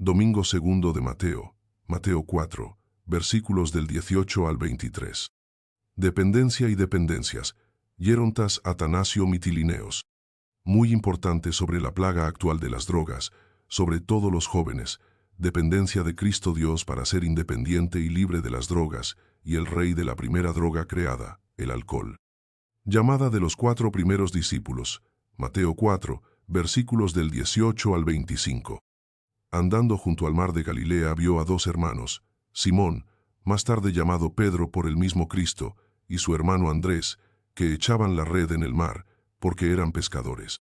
Domingo segundo de Mateo, Mateo 4, versículos del 18 al 23. Dependencia y dependencias. Gerontas Atanasio Mitilineos. Muy importante sobre la plaga actual de las drogas, sobre todo los jóvenes, dependencia de Cristo Dios para ser independiente y libre de las drogas, y el rey de la primera droga creada, el alcohol. Llamada de los 4 primeros discípulos, Mateo 4, versículos del 18 al 25. Andando junto al mar de Galilea vio a 2 hermanos, Simón, más tarde llamado Pedro por el mismo Cristo, y su hermano Andrés, que echaban la red en el mar, porque eran pescadores.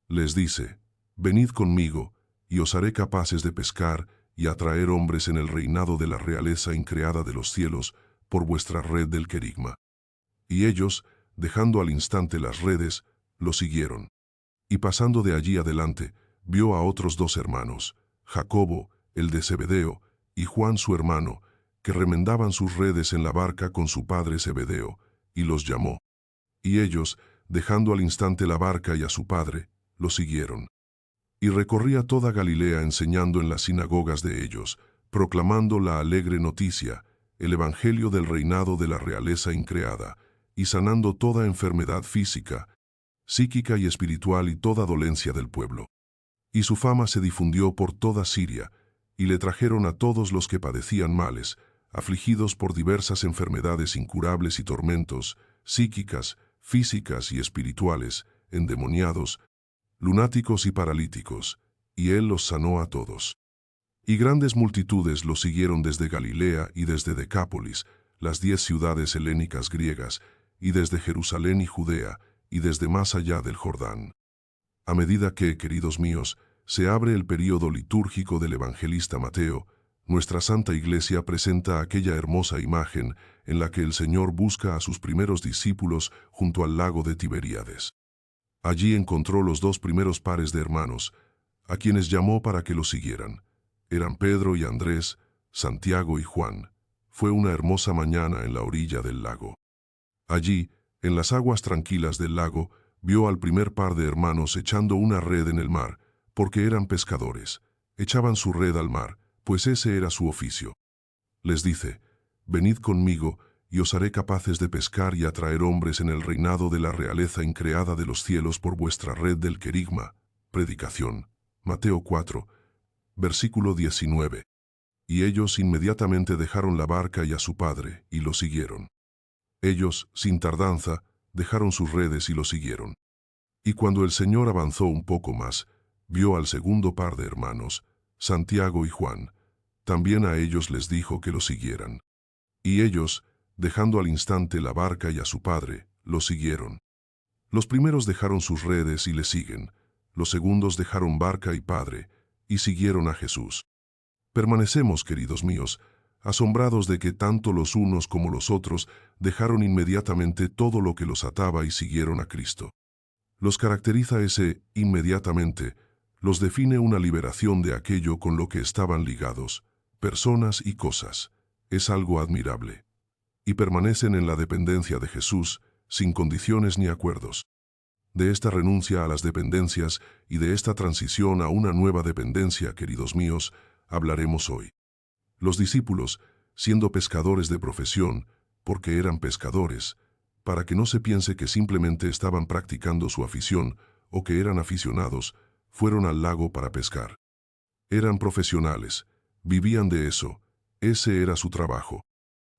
Les dice, venid conmigo, y os haré capaces de pescar y atraer hombres en el reinado de la realeza increada de los cielos por vuestra red del querigma. Y ellos, dejando al instante las redes, lo siguieron. Y pasando de allí adelante, vio a otros 2 hermanos, Jacobo, el de Zebedeo, y Juan su hermano, que remendaban sus redes en la barca con su padre Zebedeo, y los llamó. Y ellos, dejando al instante la barca y a su padre, lo siguieron. Y recorría toda Galilea enseñando en las sinagogas de ellos, proclamando la alegre noticia, el evangelio del reinado de la realeza increada, y sanando toda enfermedad física, psíquica y espiritual y toda dolencia del pueblo. Y su fama se difundió por toda Siria, y le trajeron a todos los que padecían males, afligidos por diversas enfermedades incurables y tormentos, psíquicas, físicas y espirituales, endemoniados, lunáticos y paralíticos, y él los sanó a todos. Y grandes multitudes lo siguieron desde Galilea y desde Decápolis, las 10 ciudades helénicas griegas, y desde Jerusalén y Judea, y desde más allá del Jordán. A medida que, queridos míos, se abre el período litúrgico del evangelista Mateo, nuestra Santa Iglesia presenta aquella hermosa imagen en la que el Señor busca a sus primeros discípulos junto al lago de Tiberíades. Allí encontró los 2 primeros pares de hermanos, a quienes llamó para que lo siguieran. Eran Pedro y Andrés, Santiago y Juan. Fue una hermosa mañana en la orilla del lago. Allí, en las aguas tranquilas del lago, vio al primer par de hermanos echando una red en el mar, porque eran pescadores. Echaban su red al mar, pues ese era su oficio. Les dice, venid conmigo, y os haré capaces de pescar y atraer hombres en el reinado de la realeza increada de los cielos por vuestra red del querigma. Predicación. Mateo 4, versículo 19. Y ellos inmediatamente dejaron la barca y a su padre, y lo siguieron. Ellos, sin tardanza, dejaron sus redes y lo siguieron. Y cuando el Señor avanzó un poco más, vio al segundo par de hermanos, Santiago y Juan. También a ellos les dijo que lo siguieran. Y ellos, dejando al instante la barca y a su padre, lo siguieron. Los primeros dejaron sus redes y le siguen. Los segundos dejaron barca y padre, y siguieron a Jesús. Permanecemos, queridos míos, asombrados de que tanto los unos como los otros dejaron inmediatamente todo lo que los ataba y siguieron a Cristo. Los caracteriza ese inmediatamente, los define una liberación de aquello con lo que estaban ligados, personas y cosas. Es algo admirable. Y permanecen en la dependencia de Jesús, sin condiciones ni acuerdos. De esta renuncia a las dependencias y de esta transición a una nueva dependencia, queridos míos, hablaremos hoy. Los discípulos, siendo pescadores de profesión, porque eran pescadores, para que no se piense que simplemente estaban practicando su afición o que eran aficionados, fueron al lago para pescar. Eran profesionales, vivían de eso, ese era su trabajo.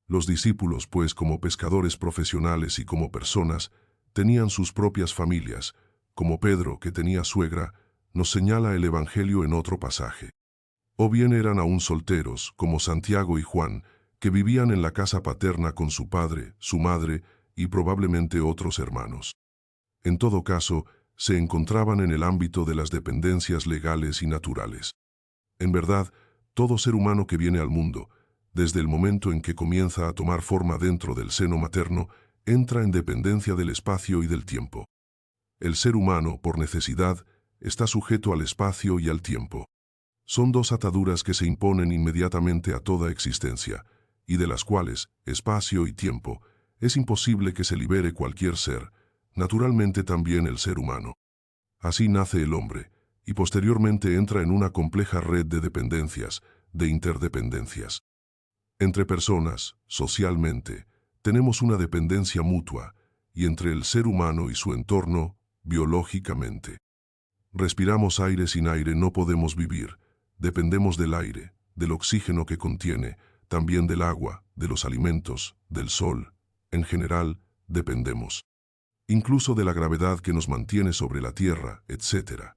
Los discípulos, pues, como pescadores profesionales y como personas, tenían sus propias familias, como Pedro, que tenía suegra, nos señala el Evangelio en otro pasaje. O bien eran aún solteros, como Santiago y Juan, que vivían en la casa paterna con su padre, su madre y probablemente otros hermanos. En todo caso, se encontraban en el ámbito de las dependencias legales y naturales. En verdad, todo ser humano que viene al mundo, desde el momento en que comienza a tomar forma dentro del seno materno, entra en dependencia del espacio y del tiempo. El ser humano, por necesidad, está sujeto al espacio y al tiempo. Son 2 ataduras que se imponen inmediatamente a toda existencia, y de las cuales, espacio y tiempo, es imposible que se libere cualquier ser, naturalmente también el ser humano. Así nace el hombre, y posteriormente entra en una compleja red de dependencias, de interdependencias. Entre personas, socialmente, tenemos una dependencia mutua, y entre el ser humano y su entorno, biológicamente. Respiramos aire, sin aire no podemos vivir. Dependemos del aire, del oxígeno que contiene, también del agua, de los alimentos, del sol. En general, dependemos. Incluso de la gravedad que nos mantiene sobre la Tierra, etc.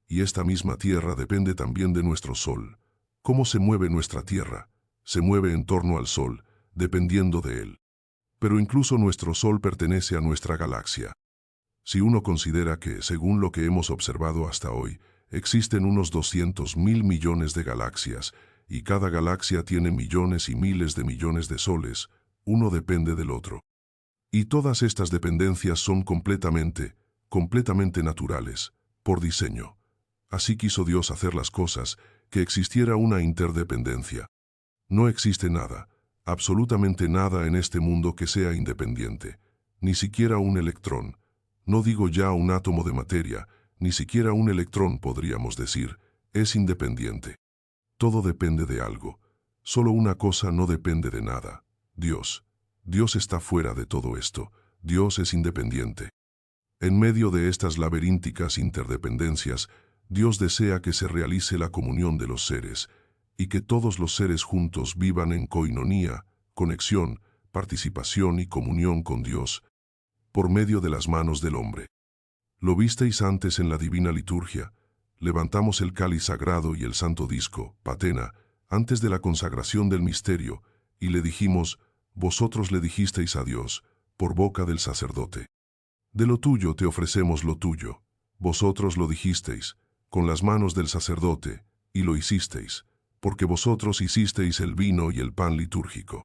Y esta misma Tierra depende también de nuestro Sol. ¿Cómo se mueve nuestra Tierra? Se mueve en torno al Sol, dependiendo de él. Pero incluso nuestro Sol pertenece a nuestra galaxia. Si uno considera que, según lo que hemos observado hasta hoy, existen unos 200.000 millones de galaxias, y cada galaxia tiene millones y miles de millones de soles, uno depende del otro. Y todas estas dependencias son completamente naturales, por diseño. Así quiso Dios hacer las cosas, que existiera una interdependencia. No existe nada, absolutamente nada en este mundo que sea independiente, ni siquiera un electrón. No digo ya un átomo de materia, ni siquiera un electrón podríamos decir, es independiente. Todo depende de algo. Solo una cosa no depende de nada: Dios. Dios está fuera de todo esto. Dios es independiente. En medio de estas laberínticas interdependencias, Dios desea que se realice la comunión de los seres, y que todos los seres juntos vivan en coinonía, conexión, participación y comunión con Dios, por medio de las manos del hombre. Lo visteis antes en la divina liturgia. Levantamos el cáliz sagrado y el santo disco, patena, antes de la consagración del misterio, y le dijimos: vosotros le dijisteis a Dios, por boca del sacerdote. De lo tuyo te ofrecemos lo tuyo. Vosotros lo dijisteis, con las manos del sacerdote, y lo hicisteis, porque vosotros hicisteis el vino y el pan litúrgico.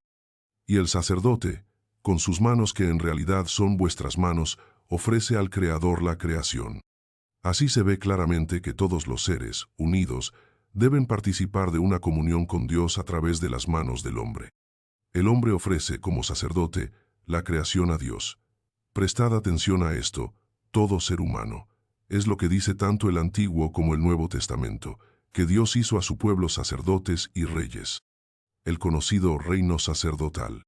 Y el sacerdote, con sus manos que en realidad son vuestras manos, ofrece al Creador la creación. Así se ve claramente que todos los seres, unidos, deben participar de una comunión con Dios a través de las manos del hombre. El hombre ofrece, como sacerdote, la creación a Dios. Prestad atención a esto, todo ser humano. Es lo que dice tanto el Antiguo como el Nuevo Testamento, que Dios hizo a su pueblo sacerdotes y reyes. El conocido reino sacerdotal.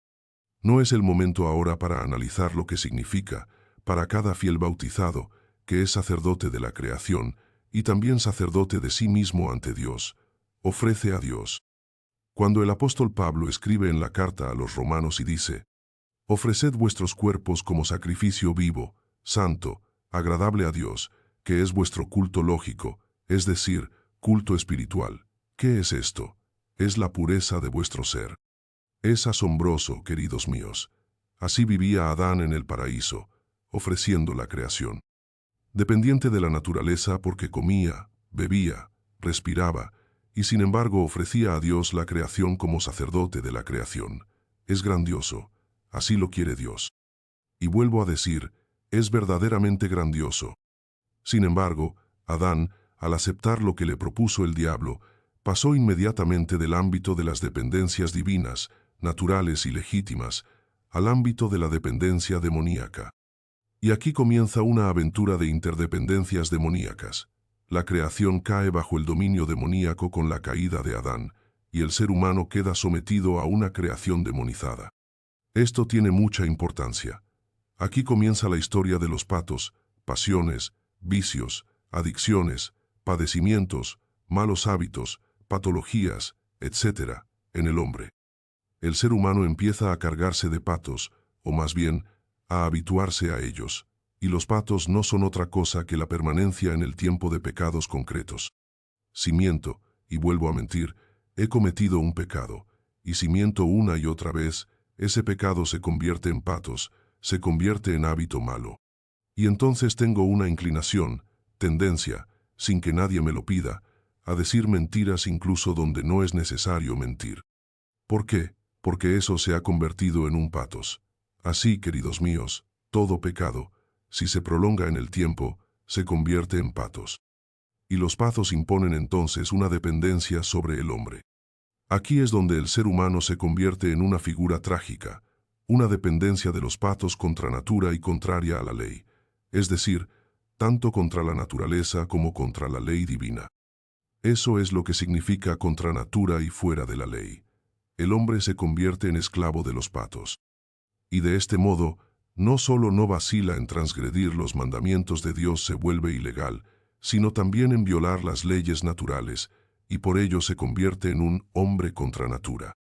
No es el momento ahora para analizar lo que significa, para cada fiel bautizado, que es sacerdote de la creación, y también sacerdote de sí mismo ante Dios, ofrece a Dios. Cuando el apóstol Pablo escribe en la carta a los romanos y dice: ofreced vuestros cuerpos como sacrificio vivo, santo, agradable a Dios, que es vuestro culto lógico, es decir, culto espiritual. ¿Qué es esto? Es la pureza de vuestro ser. Es asombroso, queridos míos. Así vivía Adán en el paraíso, ofreciendo la creación. Dependiente de la naturaleza porque comía, bebía, respiraba, y sin embargo ofrecía a Dios la creación como sacerdote de la creación. Es grandioso, así lo quiere Dios. Y vuelvo a decir, es verdaderamente grandioso. Sin embargo, Adán, al aceptar lo que le propuso el diablo, pasó inmediatamente del ámbito de las dependencias divinas, naturales y legítimas, al ámbito de la dependencia demoníaca. Y aquí comienza una aventura de interdependencias demoníacas. La creación cae bajo el dominio demoníaco con la caída de Adán, y el ser humano queda sometido a una creación demonizada. Esto tiene mucha importancia. Aquí comienza la historia de los patos, pasiones, vicios, adicciones, padecimientos, malos hábitos, patologías, etc., en el hombre. El ser humano empieza a cargarse de patos, o más bien, a habituarse a ellos, y los patos no son otra cosa que la permanencia en el tiempo de pecados concretos. Si miento, y vuelvo a mentir, he cometido un pecado, y si miento una y otra vez, ese pecado se convierte en patos, se convierte en hábito malo. Y entonces tengo una inclinación, tendencia, sin que nadie me lo pida, a decir mentiras incluso donde no es necesario mentir. ¿Por qué? Porque eso se ha convertido en un patos. Así, queridos míos, todo pecado, si se prolonga en el tiempo, se convierte en patos. Y los patos imponen entonces una dependencia sobre el hombre. Aquí es donde el ser humano se convierte en una figura trágica, una dependencia de los patos contra natura y contraria a la ley. Es decir, tanto contra la naturaleza como contra la ley divina. Eso es lo que significa contra natura y fuera de la ley. El hombre se convierte en esclavo de los patos. Y de este modo, no solo no vacila en transgredir los mandamientos de Dios se vuelve ilegal, sino también en violar las leyes naturales, y por ello se convierte en un hombre contra natura.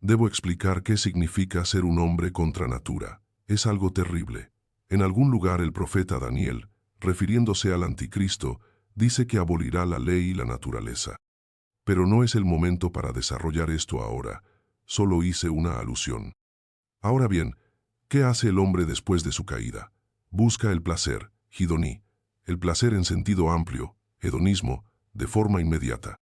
Debo explicar qué significa ser un hombre contra natura. Es algo terrible. En algún lugar el profeta Daniel, refiriéndose al anticristo, dice que abolirá la ley y la naturaleza. Pero no es el momento para desarrollar esto ahora, solo hice una alusión. Ahora bien, ¿qué hace el hombre después de su caída? Busca el placer, hidoní, el placer en sentido amplio, hedonismo, de forma inmediata.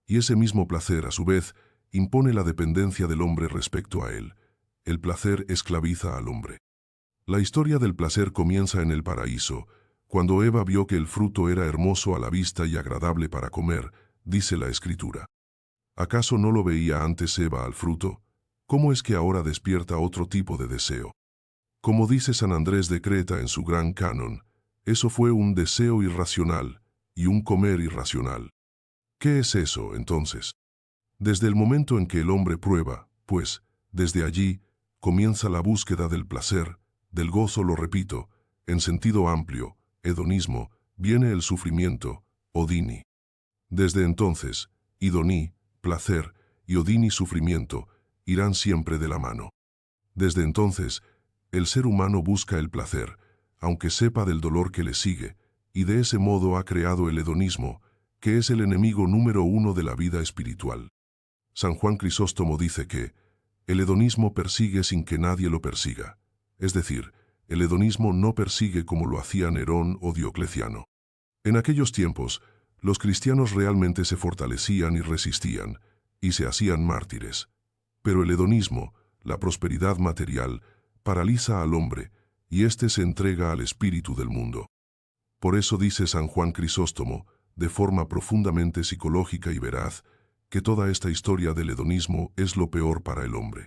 Y ese mismo placer, a su vez, impone la dependencia del hombre respecto a él. El placer esclaviza al hombre. La historia del placer comienza en el paraíso, cuando Eva vio que el fruto era hermoso a la vista y agradable para comer, dice la Escritura. ¿Acaso no lo veía antes Eva al fruto? ¿Cómo es que ahora despierta otro tipo de deseo? Como dice San Andrés de Creta en su Gran Canon, eso fue un deseo irracional y un comer irracional. ¿Qué es eso, entonces? Desde el momento en que el hombre prueba, pues, desde allí, comienza la búsqueda del placer, del gozo, lo repito, en sentido amplio, hedonismo, viene el sufrimiento, odini. Desde entonces, idoní, placer, y odini, sufrimiento, irán siempre de la mano. Desde entonces, el ser humano busca el placer, aunque sepa del dolor que le sigue, y de ese modo ha creado el hedonismo, que es el enemigo número uno de la vida espiritual. San Juan Crisóstomo dice que el hedonismo persigue sin que nadie lo persiga, es decir, el hedonismo no persigue como lo hacía Nerón o Diocleciano. En aquellos tiempos, los cristianos realmente se fortalecían y resistían, y se hacían mártires. Pero el hedonismo, la prosperidad material, paraliza al hombre, y éste se entrega al espíritu del mundo. Por eso dice San Juan Crisóstomo, de forma profundamente psicológica y veraz, que toda esta historia del hedonismo es lo peor para el hombre.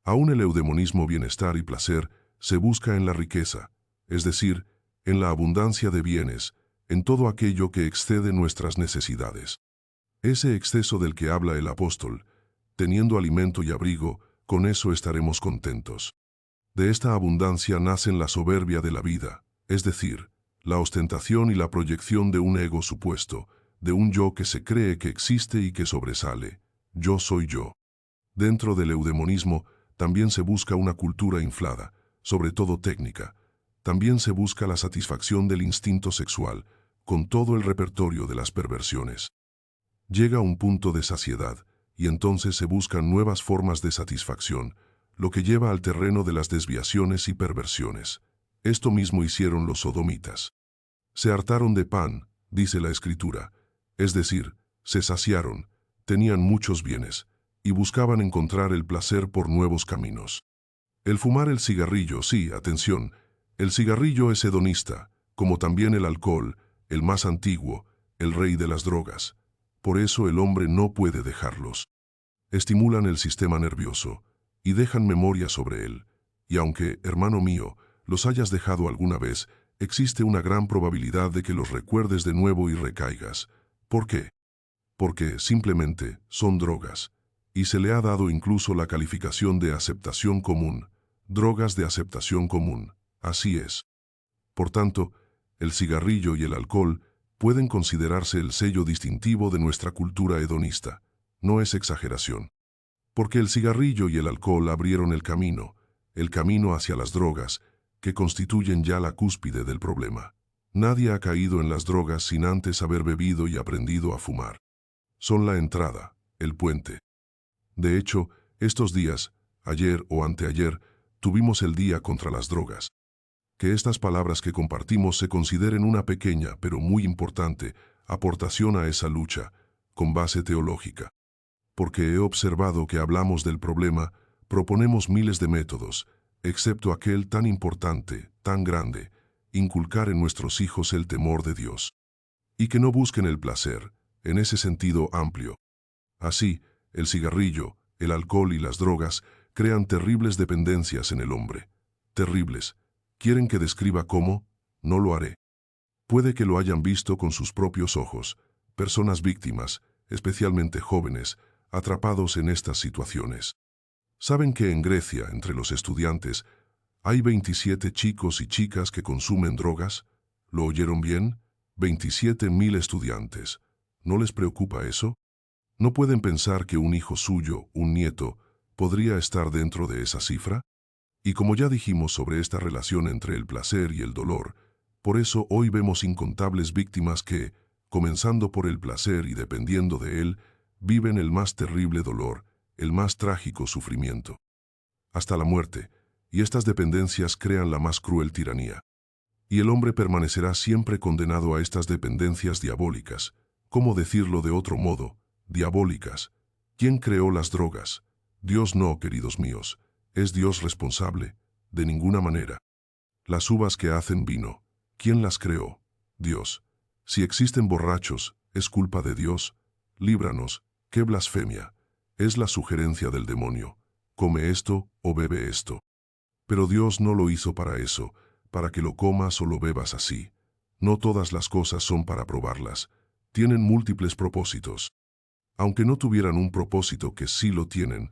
Aún el eudemonismo, bienestar y placer, se busca en la riqueza, es decir, en la abundancia de bienes, en todo aquello que excede nuestras necesidades. Ese exceso del que habla el apóstol, teniendo alimento y abrigo, con eso estaremos contentos. De esta abundancia nacen la soberbia de la vida, es decir, la ostentación y la proyección de un ego supuesto, de un yo que se cree que existe y que sobresale. Yo soy yo. Dentro del eudemonismo también se busca una cultura inflada, sobre todo técnica. También se busca la satisfacción del instinto sexual, con todo el repertorio de las perversiones. Llega un punto de saciedad, y entonces se buscan nuevas formas de satisfacción, lo que lleva al terreno de las desviaciones y perversiones. Esto mismo hicieron los sodomitas. Se hartaron de pan, dice la Escritura, es decir, se saciaron, tenían muchos bienes, y buscaban encontrar el placer por nuevos caminos. El fumar el cigarrillo, sí, atención, el cigarrillo es hedonista, como también el alcohol, el más antiguo, el rey de las drogas. Por eso el hombre no puede dejarlos. Estimulan el sistema nervioso, y dejan memoria sobre él, y aunque, hermano mío, los hayas dejado alguna vez, existe una gran probabilidad de que los recuerdes de nuevo y recaigas. ¿Por qué? Porque, simplemente, son drogas, y se le ha dado incluso la calificación de aceptación común, drogas de aceptación común, así es. Por tanto, el cigarrillo y el alcohol pueden considerarse el sello distintivo de nuestra cultura hedonista, no es exageración. Porque el cigarrillo y el alcohol abrieron el camino hacia las drogas, que constituyen ya la cúspide del problema. Nadie ha caído en las drogas sin antes haber bebido y aprendido a fumar. Son la entrada, el puente. De hecho, estos días, ayer o anteayer, tuvimos el Día contra las Drogas. Que estas palabras que compartimos se consideren una pequeña, pero muy importante, aportación a esa lucha, con base teológica. Porque he observado que hablamos del problema, proponemos miles de métodos, excepto aquel tan importante, tan grande, inculcar en nuestros hijos el temor de Dios. Y que no busquen el placer, en ese sentido amplio. Así, el cigarrillo, el alcohol y las drogas crean terribles dependencias en el hombre. Terribles. ¿Quieren que describa cómo? No lo haré. Puede que lo hayan visto con sus propios ojos, personas víctimas, especialmente jóvenes, atrapados en estas situaciones. ¿Saben que en Grecia, entre los estudiantes, hay 27 chicos y chicas que consumen drogas? ¿Lo oyeron bien? 27.000 estudiantes. ¿No les preocupa eso? ¿No pueden pensar que un hijo suyo, un nieto, podría estar dentro de esa cifra? Y como ya dijimos sobre esta relación entre el placer y el dolor, por eso hoy vemos incontables víctimas que, comenzando por el placer y dependiendo de él, viven el más terrible dolor, el más trágico sufrimiento, hasta la muerte, y estas dependencias crean la más cruel tiranía. Y el hombre permanecerá siempre condenado a estas dependencias diabólicas. ¿Cómo decirlo de otro modo? Diabólicas. ¿Quién creó las drogas? Dios no, queridos míos. ¿Es Dios responsable? De ninguna manera. Las uvas que hacen vino, ¿quién las creó? Dios. Si existen borrachos, ¿es culpa de Dios? Líbranos, qué blasfemia. Es la sugerencia del demonio. Come esto o bebe esto. Pero Dios no lo hizo para eso, para que lo comas o lo bebas así. No todas las cosas son para probarlas. Tienen múltiples propósitos. Aunque no tuvieran un propósito, que sí lo tienen,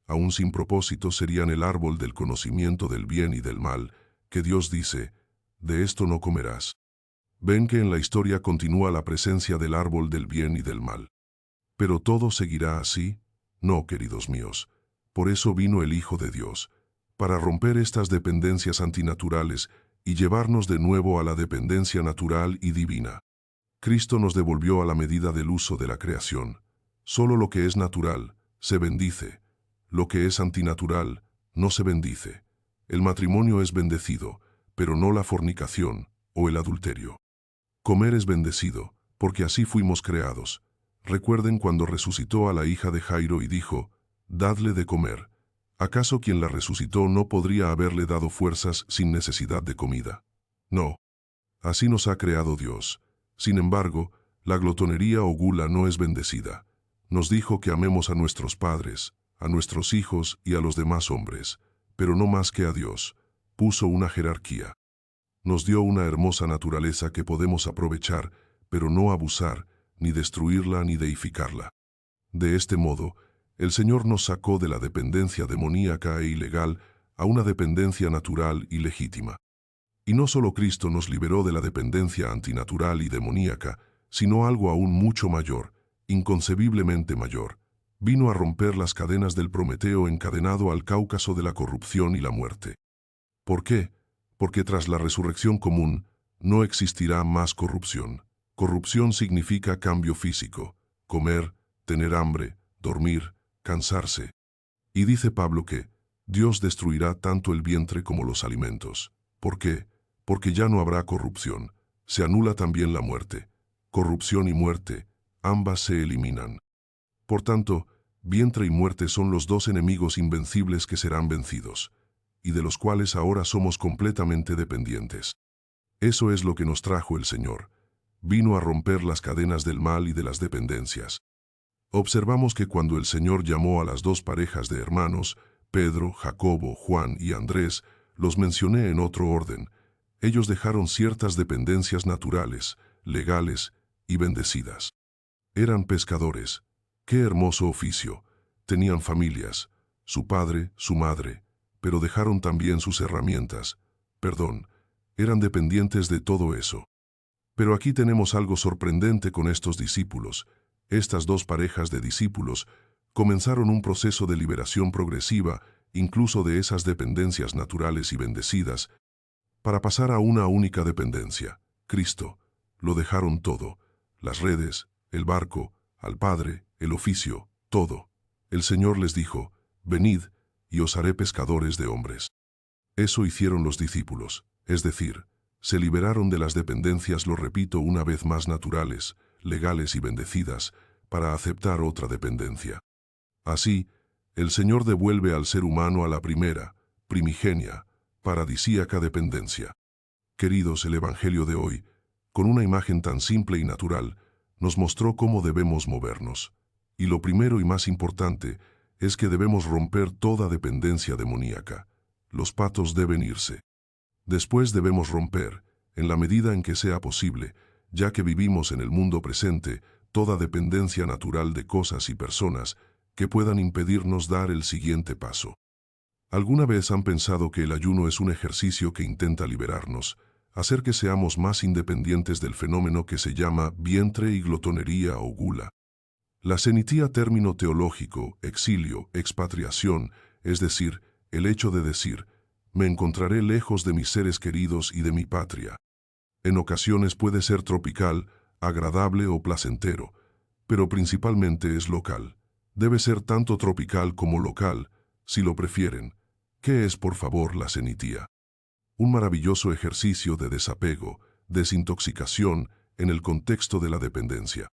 aún sin propósito serían el árbol del conocimiento del bien y del mal, que Dios dice, de esto no comerás. Ven que en la historia continúa la presencia del árbol del bien y del mal. ¿Pero todo seguirá así? No, queridos míos. Por eso vino el Hijo de Dios, para romper estas dependencias antinaturales y llevarnos de nuevo a la dependencia natural y divina. Cristo nos devolvió a la medida del uso de la creación. Solo lo que es natural se bendice. Lo que es antinatural no se bendice. El matrimonio es bendecido, pero no la fornicación o el adulterio. Comer es bendecido, porque así fuimos creados. Recuerden cuando resucitó a la hija de Jairo y dijo, «Dadle de comer». ¿Acaso quien la resucitó no podría haberle dado fuerzas sin necesidad de comida? No. Así nos ha creado Dios. Sin embargo, la glotonería o gula no es bendecida. Nos dijo que amemos a nuestros padres, a nuestros hijos y a los demás hombres, pero no más que a Dios. Puso una jerarquía. Nos dio una hermosa naturaleza que podemos aprovechar, pero no abusar, ni destruirla ni deificarla. De este modo, el Señor nos sacó de la dependencia demoníaca e ilegal a una dependencia natural y legítima. Y no solo Cristo nos liberó de la dependencia antinatural y demoníaca, sino algo aún mucho mayor, inconcebiblemente mayor. Vino a romper las cadenas del Prometeo encadenado al cáucaso de la corrupción y la muerte. ¿Por qué? Porque tras la resurrección común no existirá más corrupción. Corrupción significa cambio físico, comer, tener hambre, dormir, cansarse. Y dice Pablo que Dios destruirá tanto el vientre como los alimentos. ¿Por qué? Porque ya no habrá corrupción. Se anula también la muerte. Corrupción y muerte, ambas se eliminan. Por tanto, vientre y muerte son los dos enemigos invencibles que serán vencidos, y de los cuales ahora somos completamente dependientes. Eso es lo que nos trajo el Señor. Vino a romper las cadenas del mal y de las dependencias. Observamos que cuando el Señor llamó a las dos parejas de hermanos, Pedro, Jacobo, Juan y Andrés, los mencioné en otro orden. Ellos dejaron ciertas dependencias naturales, legales y bendecidas. Eran pescadores. ¡Qué hermoso oficio! Tenían familias, su padre, su madre, pero dejaron también sus herramientas. Eran dependientes de todo eso. Pero aquí tenemos algo sorprendente con estos discípulos. Estas dos parejas de discípulos comenzaron un proceso de liberación progresiva, incluso de esas dependencias naturales y bendecidas, para pasar a una única dependencia, Cristo. Lo dejaron todo, las redes, el barco, al Padre, el oficio, todo. El Señor les dijo, «Venid, y os haré pescadores de hombres». Eso hicieron los discípulos, es decir, se liberaron de las dependencias, lo repito una vez más, naturales, legales y bendecidas, para aceptar otra dependencia. Así, el Señor devuelve al ser humano a la primera, primigenia, paradisíaca dependencia. Queridos, el Evangelio de hoy, con una imagen tan simple y natural, nos mostró cómo debemos movernos. Y lo primero y más importante es que debemos romper toda dependencia demoníaca. Los patos deben irse. Después debemos romper, en la medida en que sea posible, ya que vivimos en el mundo presente, toda dependencia natural de cosas y personas que puedan impedirnos dar el siguiente paso. ¿Alguna vez han pensado que el ayuno es un ejercicio que intenta liberarnos, hacer que seamos más independientes del fenómeno que se llama vientre y glotonería o gula? La cenitía, término teológico, exilio, expatriación, es decir, el hecho de decir, me encontraré lejos de mis seres queridos y de mi patria. En ocasiones puede ser tropical, agradable o placentero, pero principalmente es local. Debe ser tanto tropical como local, si lo prefieren. ¿Qué es, por favor, la cenitía? Un maravilloso ejercicio de desapego, desintoxicación, en el contexto de la dependencia.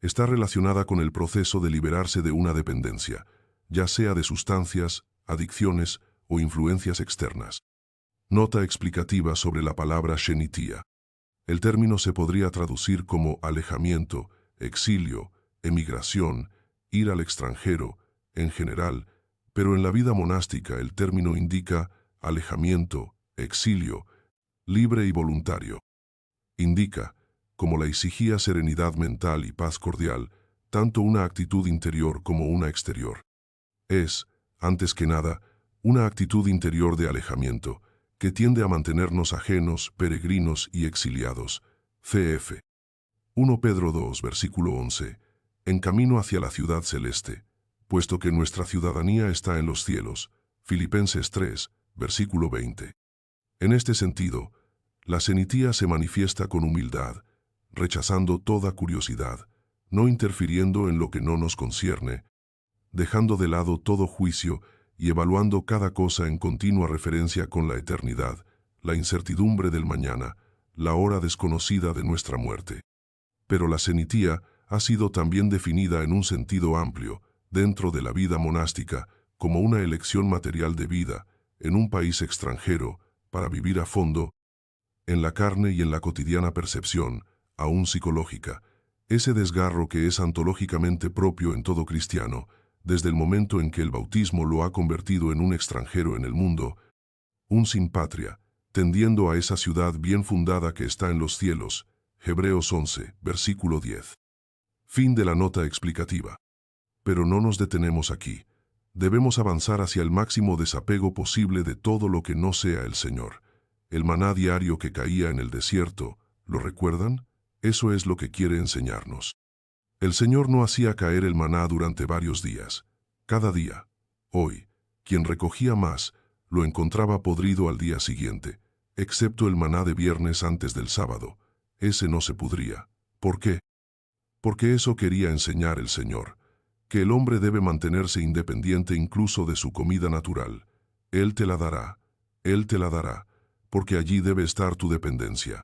Está relacionada con el proceso de liberarse de una dependencia, ya sea de sustancias, adicciones o influencias externas. Nota explicativa sobre la palabra shenitía. El término se podría traducir como alejamiento, exilio, emigración, ir al extranjero, en general, pero en la vida monástica el término indica alejamiento, exilio, libre y voluntario. Indica, como la exigía serenidad mental y paz cordial, tanto una actitud interior como una exterior. Es, antes que nada, una actitud interior de alejamiento, que tiende a mantenernos ajenos, peregrinos y exiliados. Cf. 1 Pedro 2, versículo 11. En camino hacia la ciudad celeste, puesto que nuestra ciudadanía está en los cielos. Filipenses 3, versículo 20. En este sentido, la cenitía se manifiesta con humildad, rechazando toda curiosidad, no interfiriendo en lo que no nos concierne, dejando de lado todo juicio y evaluando cada cosa en continua referencia con la eternidad, la incertidumbre del mañana, la hora desconocida de nuestra muerte. Pero la cenitía ha sido también definida en un sentido amplio, dentro de la vida monástica, como una elección material de vida, en un país extranjero, para vivir a fondo, en la carne y en la cotidiana percepción, aún psicológica, ese desgarro que es antológicamente propio en todo cristiano, desde el momento en que el bautismo lo ha convertido en un extranjero en el mundo, un sin patria, tendiendo a esa ciudad bien fundada que está en los cielos. Hebreos 11, versículo 10. Fin de la nota explicativa. Pero no nos detenemos aquí. Debemos avanzar hacia el máximo desapego posible de todo lo que no sea el Señor. El maná diario que caía en el desierto, ¿lo recuerdan? Eso es lo que quiere enseñarnos. El Señor no hacía caer el maná durante varios días. Cada día. Hoy, quien recogía más, lo encontraba podrido al día siguiente, excepto el maná de viernes antes del sábado. Ese no se pudría. ¿Por qué? Porque eso quería enseñar el Señor, que el hombre debe mantenerse independiente incluso de su comida natural. Él te la dará, porque allí debe estar tu dependencia.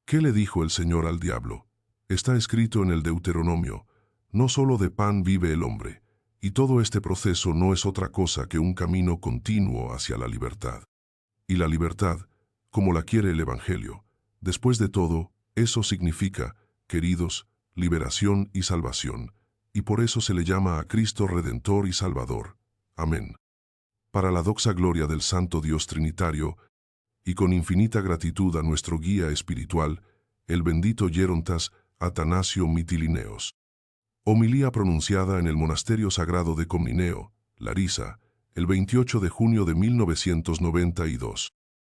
¿Qué le dijo el Señor al diablo? Está escrito en el Deuteronomio, no solo de pan vive el hombre, y todo este proceso no es otra cosa que un camino continuo hacia la libertad. Y la libertad, como la quiere el Evangelio, después de todo, eso significa, queridos, liberación y salvación, y por eso se le llama a Cristo Redentor y Salvador. Amén. Para la doxa gloria del Santo Dios Trinitario, y con infinita gratitud a nuestro guía espiritual, el bendito Gerontas Atanasio Mitilineos. Homilía pronunciada en el Monasterio Sagrado de Comnineo, Larissa, el 28 de junio de 1992.